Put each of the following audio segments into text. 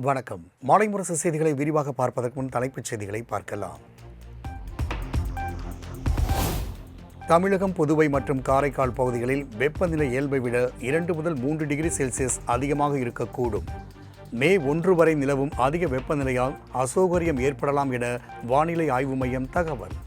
வணக்கம். மாலை முரசு செய்திகளை விரிவாக பார்ப்பதற்கு முன் தலைப்புச் செய்திகளை பார்க்கலாம். தமிழகம், புதுவை மற்றும் காரைக்கால் பகுதிகளில் வெப்பநிலை இயல்பை விட 2 முதல் 3 டிகிரி செல்சியஸ் அதிகமாக இருக்கக்கூடும். மே 1 வரை நிலவும் அதிக வெப்பநிலையால் அசௌகரியம் ஏற்படலாம் என வானிலை ஆய்வு மையம் தகவல்.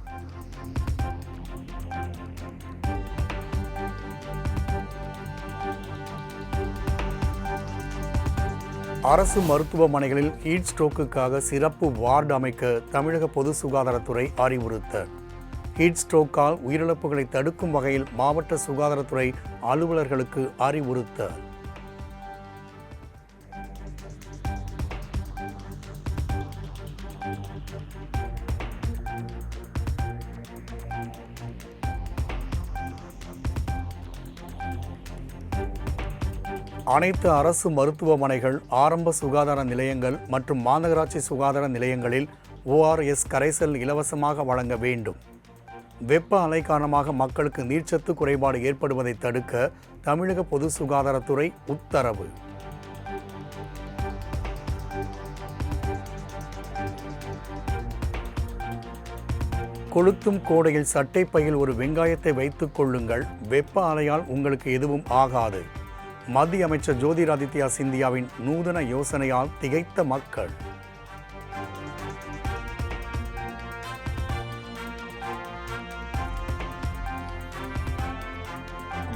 அரசு மருத்துவமனைகளில் ஹீட் ஸ்ட்ரோக்குக்காக சிறப்பு வார்டு அமைக்க தமிழக பொது சுகாதாரத்துறை அறிவுறுத்தல். ஹீட் ஸ்ட்ரோக்கால் உயிரிழப்புகளை தடுக்கும் வகையில் மாவட்ட சுகாதாரத்துறை அலுவலர்களுக்கு அறிவுறுத்தல். அனைத்து அரசு மருத்துவமனைகள், ஆரம்ப சுகாதார நிலையங்கள் மற்றும் மாநகராட்சி சுகாதார நிலையங்களில் ORS கரைசல் இலவசமாக வழங்க வேண்டும். வெப்ப அலை காரணமாக மக்களுக்கு நீர்ச்சத்து குறைபாடு ஏற்படுவதை தடுக்க தமிழக பொது சுகாதாரத்துறை உத்தரவு. கொளுத்தும் கோடையில் சட்டை பையில் ஒரு வெங்காயத்தை வைத்துக் கொள்ளுங்கள், வெப்ப அலையால் உங்களுக்கு எதுவும் ஆகாது. மத்திய அமைச்சர் ஜோதிராதித்யா சிந்தியாவின் நூதன யோசனையால் திகைத்த மக்கள்.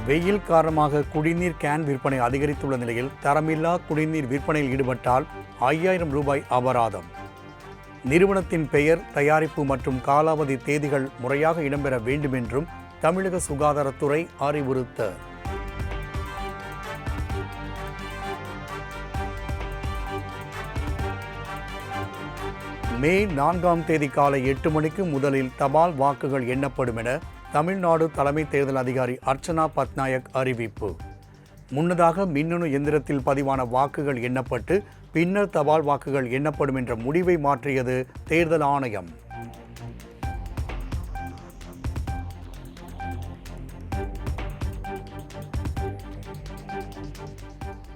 வெயில் காரணமாக குடிநீர் கேன் விற்பனை அதிகரித்துள்ள நிலையில் தரமில்லா குடிநீர் விற்பனையில் ஈடுபட்டால் 5000 ரூபாய் அபராதம். நிறுவனத்தின் பெயர், தயாரிப்பு மற்றும் காலாவதி தேதிகள் முறையாக இடம்பெற வேண்டும் என்றும் தமிழக சுகாதாரத்துறை அறிவுறுத்தல். மே 4ஆம் தேதி காலை 8 மணிக்கு முதலில் தபால் வாக்குகள் எண்ணப்படும் என தமிழ்நாடு தலைமை தேர்தல் அதிகாரி அர்ச்சனா பட்நாயக் அறிவிப்பு. முன்னதாக மின்னணு எந்திரத்தில் பதிவான வாக்குகள் எண்ணப்பட்டு பின்னர் தபால் வாக்குகள் எண்ணப்படும் என்ற முடிவை மாற்றியது தேர்தல் ஆணையம்.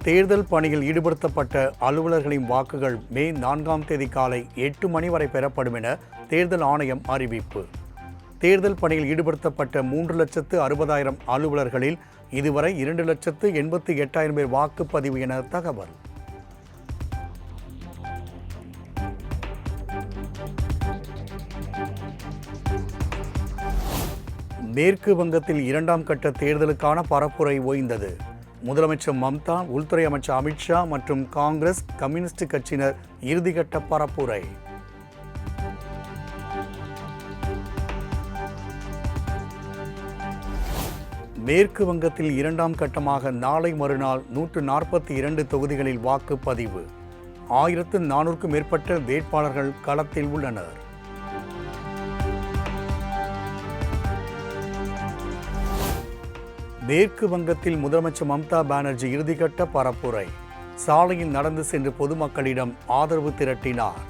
தேர்தல் பணியில் ஈடுபடுத்தப்பட்ட அலுவலர்களின் வாக்குகள் மே 4ஆம் தேதி காலை 8 மணி வரை பெறப்படும் என தேர்தல் ஆணையம் அறிவிப்பு. தேர்தல் பணியில் ஈடுபடுத்தப்பட்ட 3,60,000 அலுவலர்களில் இதுவரை 2,88,000 பேர் வாக்குப்பதிவு என தகவல். மேற்கு வங்கத்தில் 2ஆம் கட்ட தேர்தலுக்கான பரப்புரை ஓய்ந்தது. முதலமைச்சர் மம்தா, உள்துறை அமைச்சர் அமித்ஷா மற்றும் காங்கிரஸ், கம்யூனிஸ்ட் கட்சியினர் இறுதிக்கட்ட பரப்புரை. மேற்கு வங்கத்தில் 2ஆம் கட்டமாக நாளை மறுநாள் 142 தொகுதிகளில் வாக்குப்பதிவு. 1400க்கும் மேற்பட்ட வேட்பாளர்கள் களத்தில் உள்ளனர். மேற்கு வங்கத்தில் முதலமைச்சர் மம்தா பானர்ஜி இறுதிக்கட்ட பரப்புரை. சாலையில் நடந்து சென்று பொதுமக்களிடம் ஆதரவு திரட்டினார்.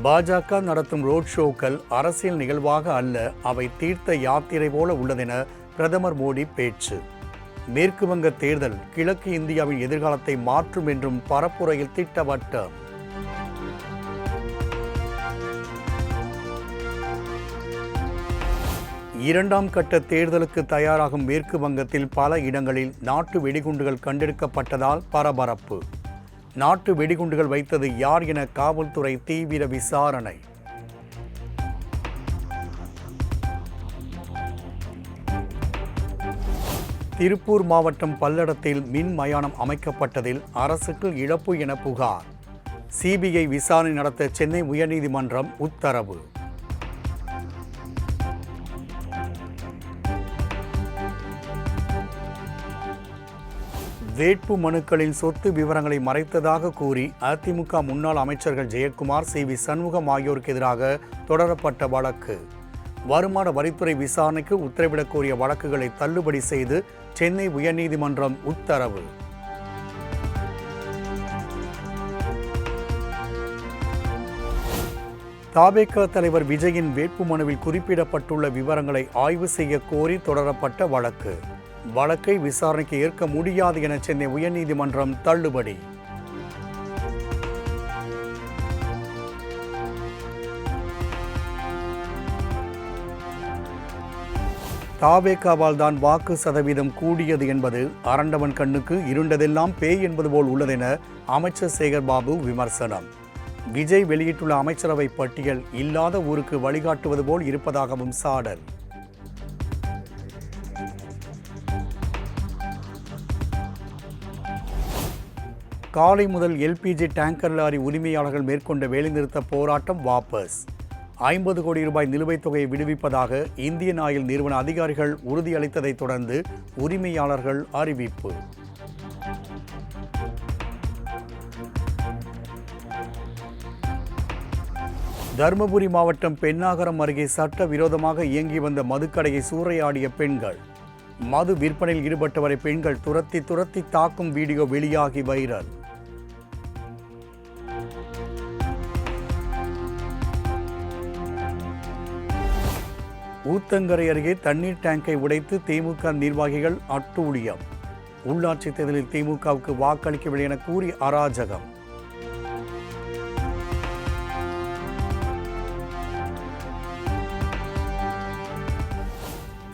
பாஜக நடத்தும் ரோட் ஷோக்கள் அரசியல் நிகழ்வாக அல்ல, அவை தீர்த்த யாத்திரை போல உள்ளதென பிரதமர் மோடி பேச்சு. மேற்கு வங்க தேர்தல் கிழக்கு இந்தியாவின் எதிர்காலத்தை மாற்றும் என்றும் பரப்புரையில் திட்டவட்டம். இரண்டாம் கட்ட தேர்தலுக்கு தயாராகும் மேற்கு வங்கத்தில் பல இடங்களில் நாட்டு வெடிகுண்டுகள் கண்டெடுக்கப்பட்டதால் பரபரப்பு. நாட்டு வெடிகுண்டுகள் வைத்தது யார் என காவல்துறை தீவிர விசாரணை. திருப்பூர் மாவட்டம் பல்லடத்தில் மின் மயானம் அமைக்கப்பட்டதில் அரசுக்கு இழப்பு என புகார். சிபிஐ விசாரணை நடத்த சென்னை உயர்நீதிமன்றம் உத்தரவு. வேட்பு மனுக்களில் சொத்து விவரங்களை மறைத்ததாக கூறி அதிமுக முன்னாள் அமைச்சர்கள் ஜெயக்குமார், CV சண்முகம் ஆகியோருக்கு எதிராக தொடரப்பட்ட வழக்கு. வருமான வரித்துறை விசாரணைக்கு உத்தரவிடக் கோரிய வழக்குகளை தள்ளுபடி செய்து சென்னை உயர்நீதிமன்றம் உத்தரவு. தவேக தலைவர் விஜயின் வேட்புமனுவில் குறிப்பிடப்பட்டுள்ள விவரங்களை ஆய்வு செய்ய கோரி தொடரப்பட்ட வழக்கு. வழக்கை விசாரணைக்கு ஏற்க முடியாது என சென்னை உயர்நீதிமன்றம் தள்ளுபடி. தாவேகாவால் தான் வாக்கு சதவீதம் கூடியது என்பது அரண்டவன் கண்ணுக்கு இருண்டதெல்லாம் பேய் என்பது போல் உள்ளதென அமைச்சர் சேகர் பாபு விமர்சனம். விஜய் வெளியிட்டுள்ள அமைச்சரவை பட்டியல் இல்லாத ஊருக்கு வழிகாட்டுவது போல் இருப்பதாகவும் சாடல். காலை முதல் எல்பிஜி டேங்கர் லாரி உரிமையாளர்கள் மேற்கொண்ட வேலைநிறுத்த போராட்டம் வாபஸ். 50 கோடி ரூபாய் நிலுவைத் தொகையை விடுவிப்பதாக இந்தியன் ஆயில் நிறுவன அதிகாரிகள் உறுதியளித்ததைத் தொடர்ந்து உரிமையாளர்கள் அறிவிப்பு. தருமபுரி மாவட்டம் பென்னாகரம் அருகே சட்டவிரோதமாக இயங்கி வந்த மதுக்கடையை சூறையாடிய பெண்கள். மது விற்பனையில் ஈடுபட்டவரை பெண்கள் துரத்தி தாக்கும் வீடியோ வெளியாகி வைரல். ஊத்தங்கரை அருகே தண்ணீர் டேங்கை உடைத்து திமுக நிர்வாகிகள் அட்டூழியம். உள்ளாட்சி தேர்தலில் திமுகவுக்கு வாக்களிக்கவில்லை என கூறி அராஜகம்.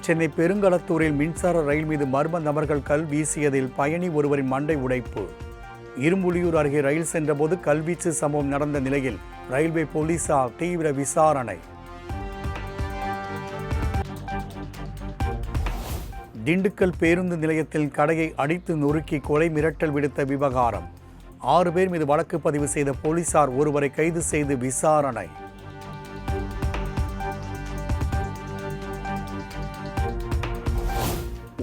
சென்னை பெருங்களத்தூரில் மின்சார ரயில் மீது மர்ம நபர்கள் கல் வீசியதில் பயணி ஒருவரின் மண்டை உடைப்பு. இரும்புலியூர் அருகே ரயில் சென்றபோது கல்வீச்சு சம்பவம் நடந்த நிலையில் ரயில்வே போலீசார் தீவிர விசாரணை. திண்டுக்கல் பேருந்து நிலையத்தில் கடையை அடித்து நொறுக்கி கொலை மிரட்டல் விடுத்த விவகாரம். 6 பேர் மீது வழக்கு பதிவு செய்த போலீசார் ஒருவரை கைது செய்து விசாரணை.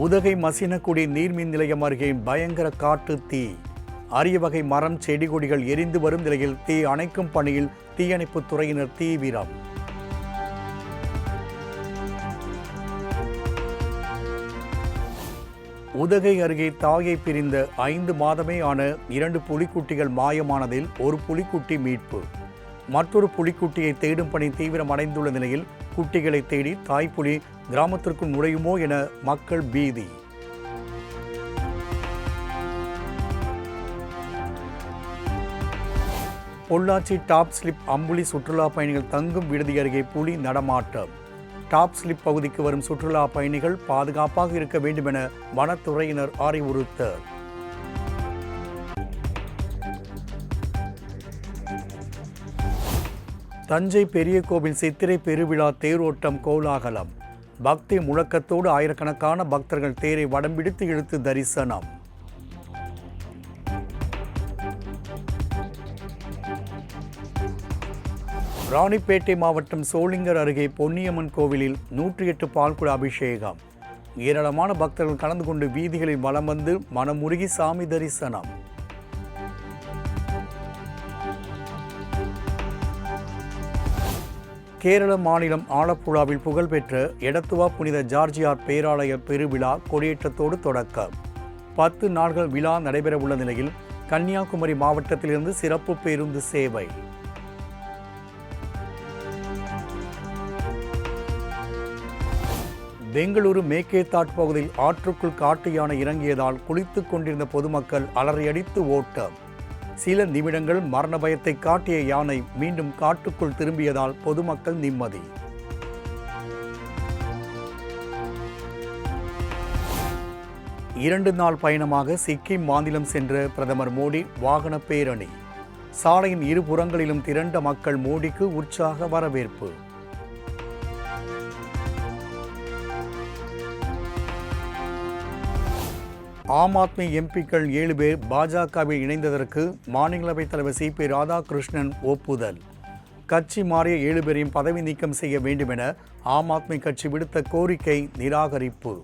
உதகை மசினக்குடி நீர்மின் நிலையம் அருகே பயங்கர காட்டு தீ. அரிய வகை மரம் செடி கொடிகள் எரிந்து வரும் நிலையில் தீ அணைக்கும் பணியில் தீயணைப்புத் துறையினர் தீவிரம். உதகை அருகே தாயை பிரிந்த 5 மாதமே ஆன 2 புலிக்குட்டிகள் மாயமானதில் ஒரு புலிக்குட்டி மீட்பு. மற்றொரு புலிக்குட்டியை தேடும் பணி தீவிரமடைந்துள்ள நிலையில் குட்டிகளை தேடி தாய்ப்புலி கிராமத்திற்குள் நுழையுமோ என மக்கள் பீதி. பொள்ளாச்சி டாப் ஸ்லிப் அம்புலி சுற்றுலா பயணிகள் தங்கும் விடுதி அருகே புலி நடமாட்டம். டாப் ஸ்லிப் பகுதிக்கு வரும் சுற்றுலா பயணிகள் பாதுகாப்பாக இருக்க வேண்டும் என வனத்துறையினர் அறிவுறுத்தல். தஞ்சை பெரிய கோவில் சித்திரை பெருவிழா தேரோட்டம் கோலாகலம். பக்தி முழக்கத்தோடு ஆயிரக்கணக்கான பக்தர்கள் தேரை வடம்பிடித்து இழுத்து தரிசனம். ராணிப்பேட்டை மாவட்டம் சோளிங்கர் அருகே பொன்னியம்மன் கோவிலில் 108 பால்குட அபிஷேகம். ஏராளமான பக்தர்கள் கலந்து கொண்டு வீதிகளில் வலம் வந்து மனமுருகி சாமி தரிசனம். கேரள மாநிலம் ஆலப்புழாவில் புகழ்பெற்ற எடத்துவா புனித ஜார்ஜியார் பேராலய பெருவிழா கொடியேற்றத்தோடு தொடக்கம். 10 நாட்கள் விழா நடைபெறவுள்ள நிலையில் கன்னியாகுமரி மாவட்டத்திலிருந்து சிறப்பு பேருந்து சேவை. பெங்களூரு மேக்கேதாட் பகுதியில் ஆற்றுக்குள் காட்டு யானை இறங்கியதால் குளித்துக் கொண்டிருந்த பொதுமக்கள் அலறியடித்து ஓட்டம். சில நிமிடங்கள் மரண பயத்தை காட்டிய யானை மீண்டும் காட்டுக்குள் திரும்பியதால் பொதுமக்கள் நிம்மதி. இரண்டு நாள் பயணமாக சிக்கிம் மாநிலம் சென்ற பிரதமர் மோடி வாகன பேரணி. சாலையின் இருபுறங்களிலும் திரண்ட மக்கள் மோடிக்கு உற்சாக வரவேற்பு. ஆம் ஆத்மி எம்பிக்கள் 7 பேர் பாஜகவில் இணைந்ததற்கு மாநிலங்களவைத் தலைவர் CP ராதாகிருஷ்ணன் ஒப்புதல். கட்சி மாறிய 7 பேரையும் பதவி நீக்கம் செய்ய வேண்டும் என ஆம் ஆத்மி கட்சி விடுத்த கோரிக்கை நிராகரிப்பு.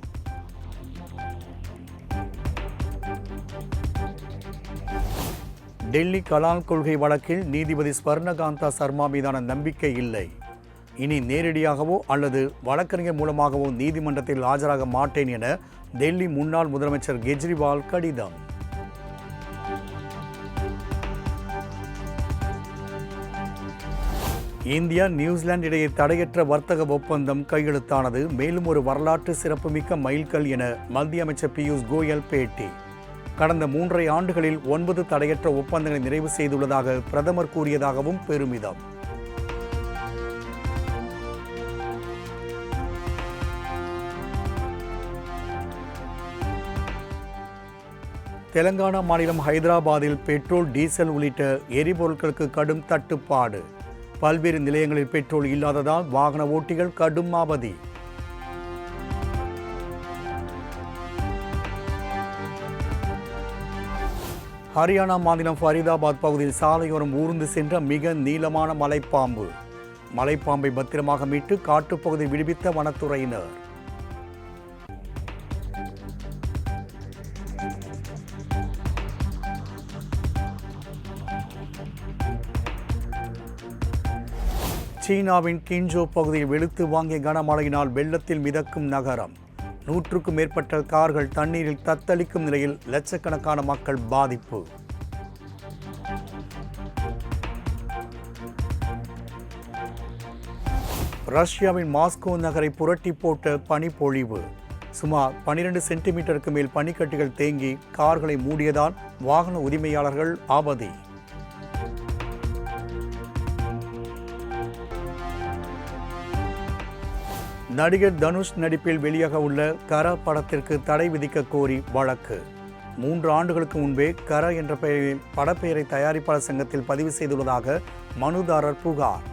டெல்லி கலால் கொள்கை வழக்கில் நீதிபதி ஸ்வர்ணகாந்தா சர்மா மீதான நம்பிக்கை இல்லை. இனி நேரடியாகவோ அல்லது வழக்கறிஞர் மூலமாகவோ நீதிமன்றத்தில் ஆஜராக மாட்டேன் என டெல்லி முன்னாள் முதலமைச்சர் கெஜ்ரிவால் கடிதம். இந்தியா நியூசிலாந்து இடையே தடையற்ற வர்த்தக ஒப்பந்தம் கையெழுத்தானது மேலும் ஒரு வரலாற்று சிறப்புமிக்க மைல்கல் என மத்திய அமைச்சர் பியூஷ் கோயல் பேட்டி. கடந்த 3.5 ஆண்டுகளில் 9 தடையற்ற ஒப்பந்தங்களை நிறைவு செய்துள்ளதாக பிரதமர் கூறியதாகவும் பெருமிதம். தெலங்கானா மாநிலம் ஹைதராபாத்தில் பெட்ரோல், டீசல் உள்ளிட்ட எரிபொருட்களுக்கு கடும் தட்டுப்பாடு. பல்வேறு நிலையங்களில் பெட்ரோல் இல்லாததால் வாகன ஓட்டிகள் கடும் அவதி. ஹரியானா மாநிலம் ஃபரிதாபாத் பகுதியில் சாலையோரம் ஊர்ந்து சென்ற மிக நீளமான மலைப்பாம்பு. மலைப்பாம்பை பத்திரமாக மீட்டு காட்டுப்பகுதியில் விடுவித்த வனத்துறையினர். சீனாவின் கின்ஜோ பகுதியில் வெளுத்து வாங்கிய கனமழையினால் வெள்ளத்தில் மிதக்கும் நகரம். 100க்கும் மேற்பட்ட கார்கள் தண்ணீரில் தத்தளிக்கும் நிலையில் லட்சக்கணக்கான மக்கள் பாதிப்பு. ரஷ்யாவின் மாஸ்கோ நகரை புரட்டி போட்ட பனிப்பொழிவு. சுமார் 12 சென்டிமீட்டருக்கு மேல் பனிக்கட்டிகள் தேங்கி கார்களை மூடியதால் வாகன உரிமையாளர்கள் அவதி. நடிகர் தனுஷ் நடிப்பில் வெளியாக உள்ள கர படத்திற்கு தடை விதிக்க கோரி வழக்கு. 3 ஆண்டுகளுக்கு முன்பே கர என்ற பெயரில் படப்பெயரை தயாரிப்பாளர் சங்கத்தில் பதிவு செய்துள்ளதாக மனுதாரர் புகார்.